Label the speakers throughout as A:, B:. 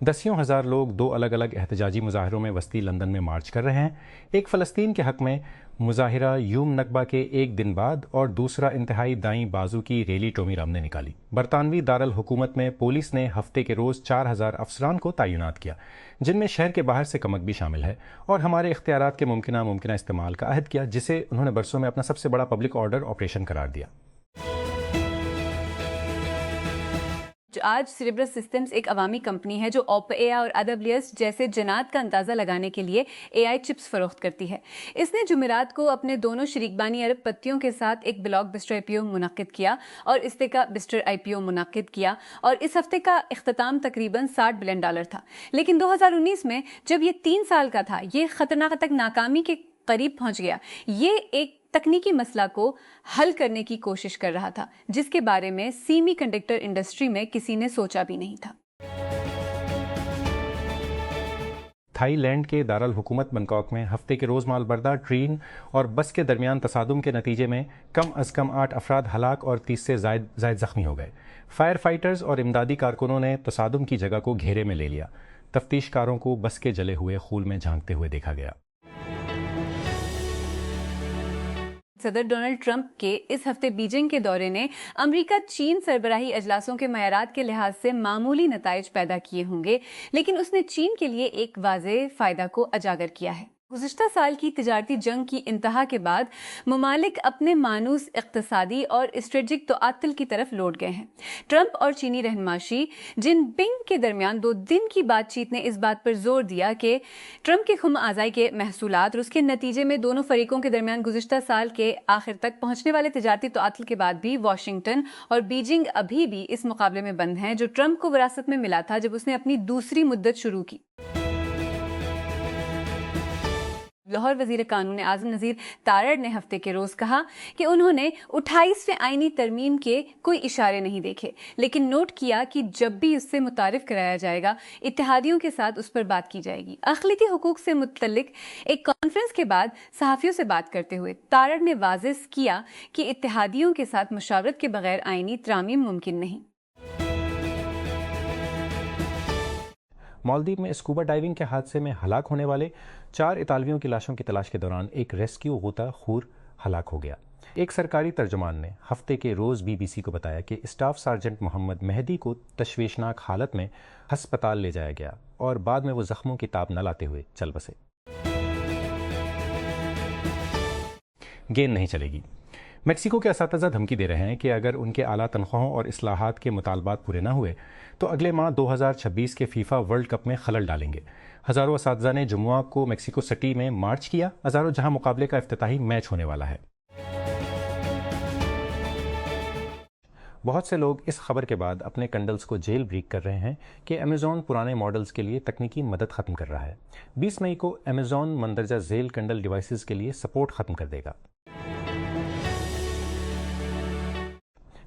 A: دسیوں ہزار لوگ دو الگ الگ احتجاجی مظاہروں میں وسطی لندن میں مارچ کر رہے ہیں، ایک فلسطین کے حق میں مظاہرہ یوم نکبہ کے ایک دن بعد اور دوسرا انتہائی دائیں بازو کی ریلی ٹومی رام نے نکالی۔ برطانوی دارالحکومت میں پولیس نے ہفتے کے روز 4000 افسران کو تعینات کیا، جن میں شہر کے باہر سے کمک بھی شامل ہے، اور ہمارے اختیارات کے ممکنہ استعمال کا عہد کیا، جسے انہوں نے برسوں میں اپنا سب سے بڑا پبلک آرڈر آپریشن قرار دیا۔
B: آج سیریبرس سسٹمز ایک عوامی کمپنی ہے جو اوپن اور AWS جیسے جنات کا اندازہ لگانے کے لیے AI چپس فروخت کرتی ہے۔ اس نے جمعرات کو اپنے دونوں شریک بانی ارب پتیوں کے ساتھ ایک بلاک بسٹر IPO منعقد کیا اور استے کا بسٹر IPO منعقد کیا، اور اس ہفتے کا اختتام تقریباً $60 بلین تھا۔ لیکن 2019 میں جب یہ 3 سال کا تھا، یہ خطرناک تک ناکامی کے قریب پہنچ گیا۔ یہ ایک تکنیکی مسئلہ کو حل کرنے کی کوشش کر رہا تھا جس کے بارے میں سیمی کنڈکٹر انڈسٹری میں کسی نے سوچا بھی نہیں تھا۔
A: تھائی لینڈ کے دارالحکومت بنکاک میں ہفتے کے روز مال بردار ٹرین اور بس کے درمیان تصادم کے نتیجے میں کم از کم 8 افراد ہلاک اور 30 سے زائد زخمی ہو گئے۔ فائر فائٹرز اور امدادی کارکنوں نے تصادم کی جگہ کو گھیرے میں لے لیا۔ تفتیش کاروں کو بس کے جلے ہوئے خول میں جھانکتے ہوئے دیکھا گیا۔
B: صدر ڈونلڈ ٹرمپ کے اس ہفتے بیجنگ کے دورے نے امریکہ چین سربراہی اجلاسوں کے معیارات کے لحاظ سے معمولی نتائج پیدا کیے ہوں گے، لیکن اس نے چین کے لیے ایک واضح فائدہ کو اجاگر کیا ہے۔ گزشتہ سال کی تجارتی جنگ کی انتہا کے بعد ممالک اپنے مانوس اقتصادی اور اسٹریٹجک تعطل کی طرف لوٹ گئے ہیں۔ ٹرمپ اور چینی رہنما شی جن پنگ کے درمیان 2 دن کی بات چیت نے اس بات پر زور دیا کہ ٹرمپ کے خم اعضائی کے محصولات اور اس کے نتیجے میں دونوں فریقوں کے درمیان گزشتہ سال کے آخر تک پہنچنے والے تجارتی تعطل کے بعد بھی واشنگٹن اور بیجنگ ابھی بھی اس مقابلے میں بند ہیں جو ٹرمپ کو وراثت میں ملا تھا جب اس نے اپنی دوسری مدت شروع کی۔ لاہور وزیر قانون اعظم نذیر تارڑ نے ہفتے کے روز کہا کہ انہوں نے 28ویں آئینی ترمیم کے کوئی اشارے نہیں دیکھے، لیکن نوٹ کیا کہ جب بھی اس سے متعارف کرایا جائے گا، اتحادیوں کے ساتھ اس پر بات کی جائے گی۔ اقلیتی حقوق سے متعلق ایک کانفرنس کے بعد صحافیوں سے بات کرتے ہوئے تارڑ نے واضح کیا کہ اتحادیوں کے ساتھ مشاورت کے بغیر آئینی ترامیم ممکن نہیں۔
A: مالدیپ میں اسکوبا ڈائیونگ کے حادثے میں ہلاک ہونے والے 4 اطالویوں کی لاشوں کی تلاش کے دوران ایک ریسکیو غوطہ خور ہلاک ہو گیا۔ ایک سرکاری ترجمان نے ہفتے کے روز BBC کو بتایا کہ اسٹاف سارجنٹ محمد مہدی کو تشویشناک حالت میں ہسپتال لے جایا گیا اور بعد میں وہ زخموں کی تاب نہ لاتے ہوئے چل بسے۔ گیند نہیں چلے گی۔ میکسیکو کے اساتذہ دھمکی دے رہے ہیں کہ اگر ان کے اعلیٰ تنخواہوں اور اصلاحات کے مطالبات پورے نہ ہوئے تو اگلے ماہ 2026 کے فیفا ورلڈ کپ میں خلل ڈالیں گے۔ ہزاروں اساتذہ نے جمعہ کو میکسیکو سٹی میں مارچ کیا، ہزاروں جہاں مقابلے کا افتتاحی میچ ہونے والا ہے۔ بہت سے لوگ اس خبر کے بعد اپنے کنڈلز کو جیل بریک کر رہے ہیں کہ امیزون پرانے ماڈلز کے لیے تکنیکی مدد ختم کر رہا ہے۔ 20 مئی کو امیزون مندرجہ ذیل کنڈل ڈیوائسز کے لیے سپورٹ ختم کر دے گا۔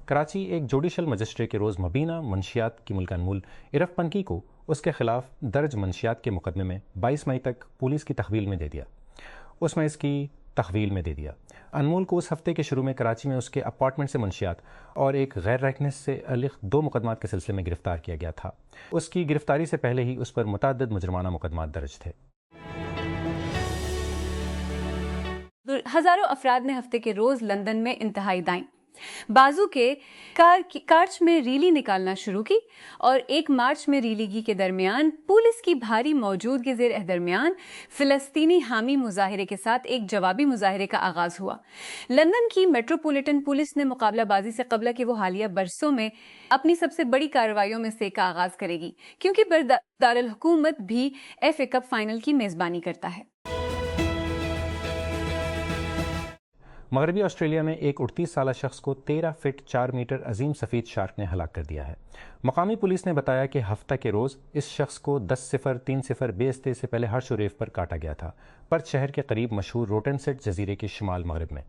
A: کراچی ایک جوڈیشل مجسٹریٹ کے روز مبینہ منشیات کی ملکہ انمول عرف پنکی کو اس کے خلاف درج منشیات کے مقدمے میں 22 مئی تک پولیس کی تحویل میں دے دیا۔ انمول کو اس ہفتے کے شروع میں کراچی میں اس کے اپارٹمنٹ سے منشیات اور ایک غیر رکنس سے الگ 2 مقدمات کے سلسلے میں گرفتار کیا گیا تھا۔ اس کی گرفتاری سے پہلے ہی اس پر متعدد مجرمانہ مقدمات درج تھے۔
B: ہزاروں افراد نے ہفتے کے روز لندن میں انتہائی دائیں بازو کے کارچ میں ریلی نکالنا شروع کی، اور ایک مارچ میں ریلیگی کے درمیان پولیس کی بھاری موجودگی زیر درمیان فلسطینی حامی مظاہرے کے ساتھ ایک جوابی مظاہرے کا آغاز ہوا۔ لندن کی میٹروپولیٹن پولیس نے مقابلہ بازی سے قبل کہ وہ حالیہ برسوں میں اپنی سب سے بڑی کارروائیوں میں سے کا آغاز کرے گی، کیونکہ دارالحکومت بھی FA کپ فائنل کی میزبانی کرتا ہے۔
A: مغربی آسٹریلیا میں ایک 38 سالہ شخص کو 13 فٹ 4 میٹر عظیم سفید شارک نے ہلاک کر دیا ہے۔ مقامی پولیس نے بتایا کہ ہفتہ کے روز اس شخص کو 10:30 BST سے پہلے ہرش و ریف پر کاٹا گیا تھا، پرتھ شہر کے قریب مشہور روٹنسٹ جزیرے کے شمال مغرب میں۔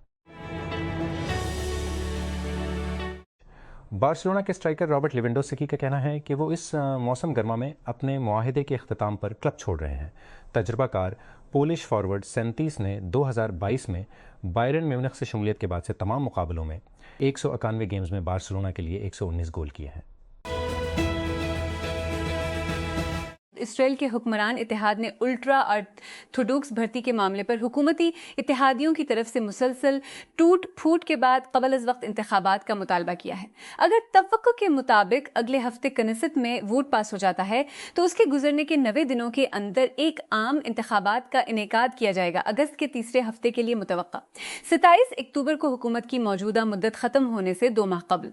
A: بارسلونا کے اسٹرائکر رابرٹ لیونڈوسکی کا کہنا ہے کہ وہ اس موسم گرما میں اپنے معاہدے کے اختتام پر کلب چھوڑ رہے ہیں۔ تجربہ کار پولش فارورڈ سینتیس نے 2022 میں بائرن میونخ سے شمولیت کے بعد سے تمام مقابلوں میں 191 گیمز میں بارسلونا کے لیے 119 گول کیے ہیں۔
B: اسرائیل کے حکمران اتحاد نے الٹرا آرتھوڈوکس بھرتی کے معاملے پر حکومتی اتحادیوں کی طرف سے مسلسل ٹوٹ پھوٹ کے بعد قبل از وقت انتخابات کا مطالبہ کیا ہے۔ اگر توقع کے مطابق اگلے ہفتے کنیست میں ووٹ پاس ہو جاتا ہے تو اس کے گزرنے کے 90 دنوں کے اندر ایک عام انتخابات کا انعقاد کیا جائے گا، اگست کے تیسرے ہفتے کے لیے متوقع 27 اکتوبر کو حکومت کی موجودہ مدت ختم ہونے سے 2 ماہ قبل۔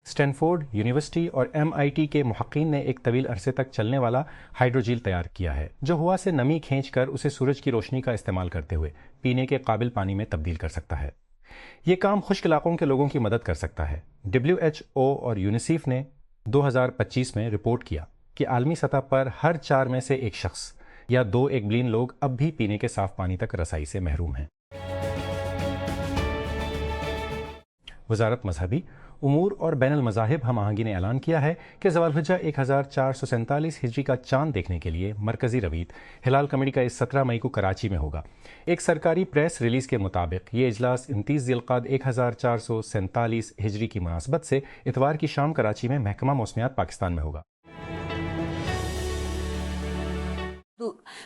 A: اسٹینفورڈ یونیورسٹی اور MIT کے محققین نے ایک طویل عرصے تک چلنے والا ہائیڈروجیل تیار کیا ہے جو ہوا سے نمی کھینچ کر اسے سورج کی روشنی کا استعمال کرتے ہوئے پینے کے قابل پانی میں تبدیل کر سکتا ہے۔ یہ کام خشک علاقوں کے لوگوں کی مدد کر سکتا ہے۔ WHO اور یونیسیف نے 2025 میں رپورٹ کیا کہ عالمی سطح پر ہر 4 میں سے ایک شخص یا 2 بلین لوگ اب بھی پینے کے صاف پانی تک رسائی سے محروم ہیں۔ وزارت مذہبی امور اور بین المذاہب ہم آہنگی نے اعلان کیا ہے کہ ذوالحجہ 1447 ہجری کا چاند دیکھنے کے لیے مرکزی رویت ہلال کمیٹی کا اس 17 مئی کو کراچی میں ہوگا۔ ایک سرکاری پریس ریلیز کے مطابق یہ اجلاس 29 ذی القعدہ 1447 ہجری کی مناسبت سے اتوار کی شام کراچی میں محکمہ موسمیات پاکستان میں ہوگا۔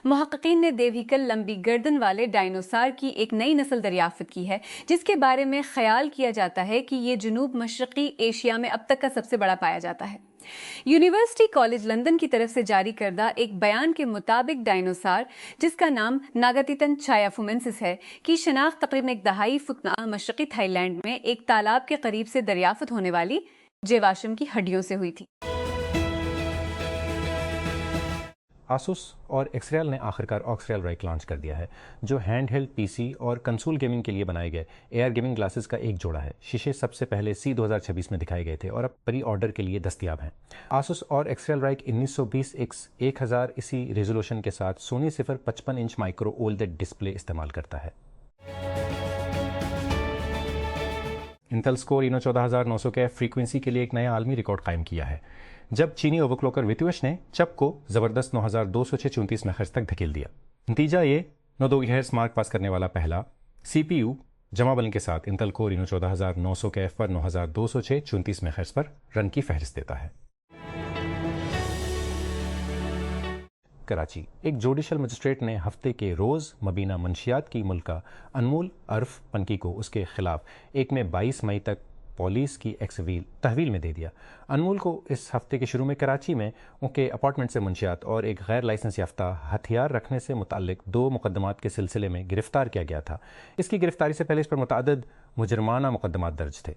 B: محققین نے دیوہیکل لمبی گردن والے ڈائنوسار کی ایک نئی نسل دریافت کی ہے جس کے بارے میں خیال کیا جاتا ہے کہ یہ جنوب مشرقی ایشیا میں اب تک کا سب سے بڑا پایا جاتا ہے۔ یونیورسٹی کالج لندن کی طرف سے جاری کردہ ایک بیان کے مطابق ڈائنوسار جس کا نام ناگاتیتن چایافومینسس ہے کی شناخت تقریباً 1.5 فٹ مشرقی تھائی لینڈ میں ایک تالاب کے قریب سے دریافت ہونے والی جیواشم کی ہڈیوں سے ہوئی تھی۔
A: آسوس اور ایکسریل نے آخرکار آکسریل رائک لانچ کر دیا ہے جو ہینڈ ہیلڈ PC اور کنسول گیمنگ کے لیے بنائے گئے AR گیمنگ گلاسز کا ایک جوڑا ہے۔ شیشے سب سے پہلے C 2026 میں دکھائے گئے تھے اور اب پری آرڈر کے لیے دستیاب ہیں۔ آسوس اور ایکسریل رائک 1920x 1000 اسی ریزولوشن کے ساتھ سونی 55 انچ مائکرو OLED ڈسپلے استعمال کرتا ہے۔ انٹل اسکور اینو 14900 کے فریکوینسی کے لیے ایک نیا عالمی ریکارڈ قائم کیا ہے جب چینی اوور کلوکر ویتوش نے چپ کو زبردست 9200 سے 34 میگاہرٹز تک دھکیل دیا۔ نتیجہ یہ 9 GHz مارک پاس کرنے والا پہلا CPU جمع بلن کے ساتھ انٹل کور اینو 14900 کے پر 9200 سے 34 میگاہرٹز پر رن کی فہرست دیتا ہے۔ کراچی ایک جوڈیشل مجسٹریٹ نے ہفتے کے روز مبینہ منشیات کی ملکہ انمول عرف پنکی کو اس کے خلاف 1 میں 22 مئی تک پولیس کی تحویل میں دے دیا۔ انمول کو اس ہفتے کے شروع میں کراچی میں ان کے اپارٹمنٹ سے منشیات اور ایک غیر لائسنس یافتہ ہتھیار رکھنے سے متعلق 2 مقدمات کے سلسلے میں گرفتار کیا گیا تھا۔ اس کی گرفتاری سے پہلے اس پر متعدد مجرمانہ مقدمات درج تھے۔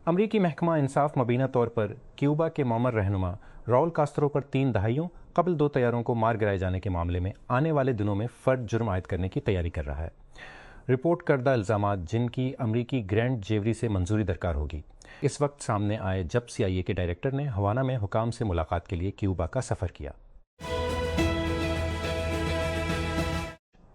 A: امریکی محکمہ انصاف مبینہ طور پر کیوبا کے معمر رہنما راؤل کاسترو پر 3 دہائیوں قبل 2 طیاروں کو مار گرائے جانے کے معاملے میں آنے والے دنوں میں فرد جرم عائد کرنے کی تیاری کر رہا ہے۔ رپورٹ کردہ الزامات جن کی امریکی گرینڈ جیوری سے منظوری درکار ہوگی اس وقت سامنے آئے جب CIA کے ڈائریکٹر نے ہوانا میں حکام سے ملاقات کے لیے کیوبا کا سفر کیا۔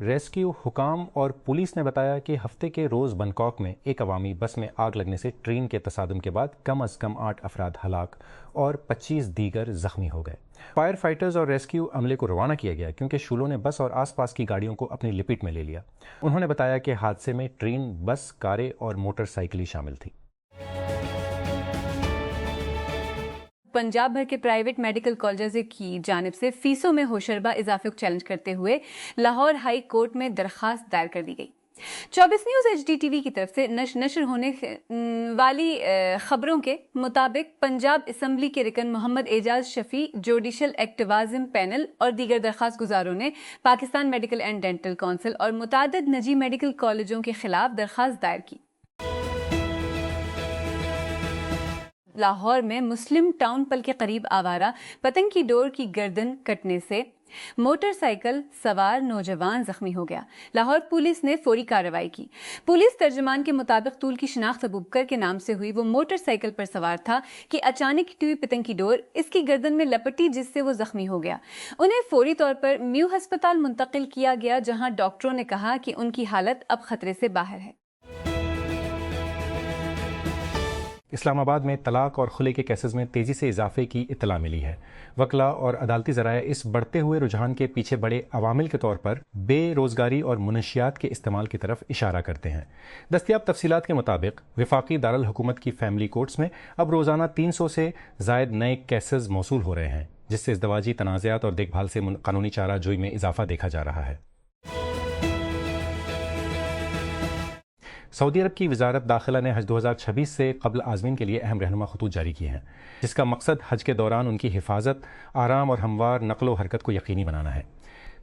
A: ریسکیو حکام اور پولیس نے بتایا کہ ہفتے کے روز بنکاک میں ایک عوامی بس میں آگ لگنے سے ٹرین کے تصادم کے بعد کم از کم 8 افراد ہلاک اور 25 دیگر زخمی ہو گئے۔ فائر فائٹرز اور ریسکیو عملے کو روانہ کیا گیا کیونکہ شعلوں نے بس اور آس پاس کی گاڑیوں کو اپنی لپیٹ میں لے لیا۔ انہوں نے بتایا کہ حادثے میں ٹرین، بس، کاریں اور موٹر سائیکلیں شامل تھیں۔
B: پنجاب بھر کے پرائیویٹ میڈیکل کالجز کی جانب سے فیسوں میں ہوشربا اضافے کو چیلنج کرتے ہوئے لاہور ہائی کورٹ میں درخواست دائر کر دی گئی۔ 24 نیوز HD TV کی طرف سے نشر ہونے والی خبروں کے مطابق پنجاب اسمبلی کے رکن محمد اعجاز شفیع، جوڈیشل ایکٹیوازم پینل اور دیگر درخواست گزاروں نے Pakistan medical and dental council اور متعدد نجی میڈیکل کالجوں کے خلاف درخواست دائر کی۔ لاہور میں مسلم ٹاؤن پل کے قریب آوارہ پتنگ کی ڈور کی گردن کٹنے سے موٹر سائیکل سوار نوجوان زخمی ہو گیا۔ لاہور پولیس نے فوری کارروائی کی۔ پولیس ترجمان کے مطابق طول کی شناخت ابوبکر کے نام سے ہوئی، وہ موٹر سائیکل پر سوار تھا کہ اچانک ٹوٹی ہوئی پتنگ کی ڈور اس کی گردن میں لپٹی جس سے وہ زخمی ہو گیا۔ انہیں فوری طور پر میو ہسپتال منتقل کیا گیا جہاں ڈاکٹروں نے کہا کہ ان کی حالت اب خطرے سے باہر ہے۔
A: اسلام آباد میں طلاق اور خلع کے کیسز میں تیزی سے اضافے کی اطلاع ملی ہے۔ وکلاء اور عدالتی ذرائع اس بڑھتے ہوئے رجحان کے پیچھے بڑے عوامل کے طور پر بے روزگاری اور منشیات کے استعمال کی طرف اشارہ کرتے ہیں۔ دستیاب تفصیلات کے مطابق وفاقی دارالحکومت کی فیملی کورٹس میں اب روزانہ 300 سے زائد نئے کیسز موصول ہو رہے ہیں، جس سے ازدواجی تنازعات اور دیکھ بھال سے قانونی چارہ جوئی میں اضافہ دیکھا جا رہا ہے۔ سعودی عرب کی وزارت داخلہ نے حج 2026 سے قبل عازمین کے لیے اہم رہنما خطوط جاری کیے ہیں، جس کا مقصد حج کے دوران ان کی حفاظت، آرام اور ہموار نقل و حرکت کو یقینی بنانا ہے۔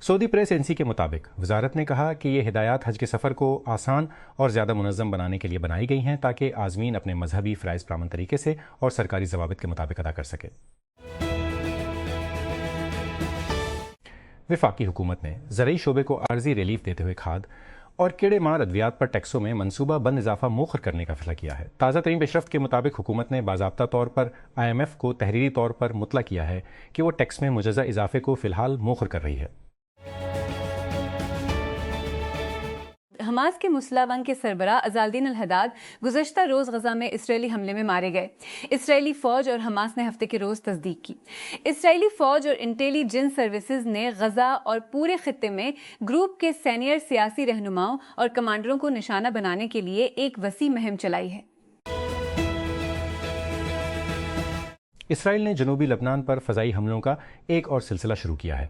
A: سعودی پریس ایجنسی کے مطابق وزارت نے کہا کہ یہ ہدایات حج کے سفر کو آسان اور زیادہ منظم بنانے کے لیے بنائی گئی ہیں تاکہ عازمین اپنے مذہبی فرائض پرامن طریقے سے اور سرکاری ضوابط کے مطابق ادا کر سکیں۔ وفاقی حکومت نے زرعی شعبے کو عارضی ریلیف دیتے ہوئے کھاد اور کیڑے مار ادویات پر ٹیکسوں میں منصوبہ بند اضافہ مؤخر کرنے کا فیصلہ کیا ہے۔ تازہ ترین پیشرفت کے مطابق حکومت نے باضابطہ طور پر IMF کو تحریری طور پر مطلع کیا ہے کہ وہ ٹیکس میں مجوزہ اضافے کو فی الحال مؤخر کر رہی ہے۔
B: حماس کے مسلح ونگ کے سربراہ عزالدین الحداد گزشتہ روز غزہ میں اسرائیلی حملے میں مارے گئے۔ اسرائیلی فوج اور حماس نے ہفتے کے روز تصدیق کی۔ اسرائیلی فوج اور انٹیلی جنس سروسز نے غزہ اور پورے خطے میں گروپ کے سینئر سیاسی رہنماؤں اور کمانڈروں کو نشانہ بنانے کے لیے ایک وسیع مہم چلائی ہے۔
A: اسرائیل نے جنوبی لبنان پر فضائی حملوں کا ایک اور سلسلہ شروع کیا ہے،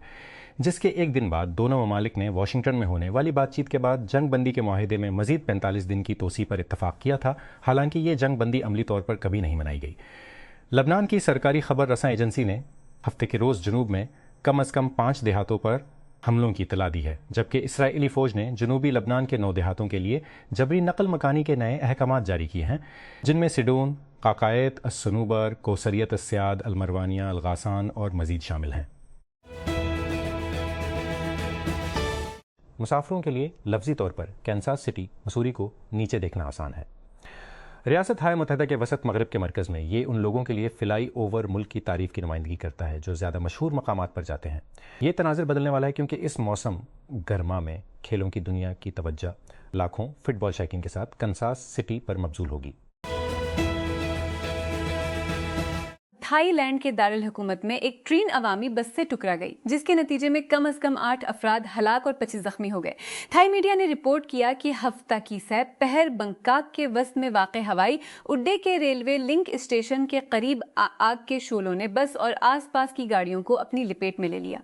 A: جس کے ایک دن بعد دونوں ممالک نے واشنگٹن میں ہونے والی بات چیت کے بعد جنگ بندی کے معاہدے میں مزید 45 دن کی توسیع پر اتفاق کیا تھا، حالانکہ یہ جنگ بندی عملی طور پر کبھی نہیں منائی گئی۔ لبنان کی سرکاری خبر رساں ایجنسی نے ہفتے کے روز جنوب میں کم از کم 5 دیہاتوں پر حملوں کی اطلاع دی ہے، جبکہ اسرائیلی فوج نے جنوبی لبنان کے 9 دیہاتوں کے لیے جبری نقل مکانی کے نئے احکامات جاری کیے ہیں، جن میں سیڈون، قاقائت، الصنوبر، کوثریت السیاد، المروانیہ، الغاسان اور مزید شامل ہیں۔ مسافروں کے لیے لفظی طور پر کینساس سٹی مسوری کو نیچے دیکھنا آسان ہے۔ ریاست ہائے متحدہ کے وسط مغرب کے مرکز میں یہ ان لوگوں کے لیے فلائی اوور ملک کی تعریف کی نمائندگی کرتا ہے جو زیادہ مشہور مقامات پر جاتے ہیں۔ یہ تناظر بدلنے والا ہے کیونکہ اس موسم گرما میں کھیلوں کی دنیا کی توجہ لاکھوں فٹ بال شائقین کے ساتھ کنساس سٹی پر مبذول ہوگی۔
B: تھائی لینڈ کے دارالحکومت میں ایک ٹرین عوامی بس سے ٹکرا گئی، جس کے نتیجے میں کم از کم 8 افراد ہلاک اور 25 زخمی ہو گئے۔ تھائی میڈیا نے رپورٹ کیا کہ ہفتہ کی سہ پہر بنکاک کے وسط میں واقع ہوائی اڈے کے ریلوے لنک اسٹیشن کے قریب آگ کے شعلوں نے بس اور آس پاس کی گاڑیوں کو اپنی لپیٹ میں لے لیا۔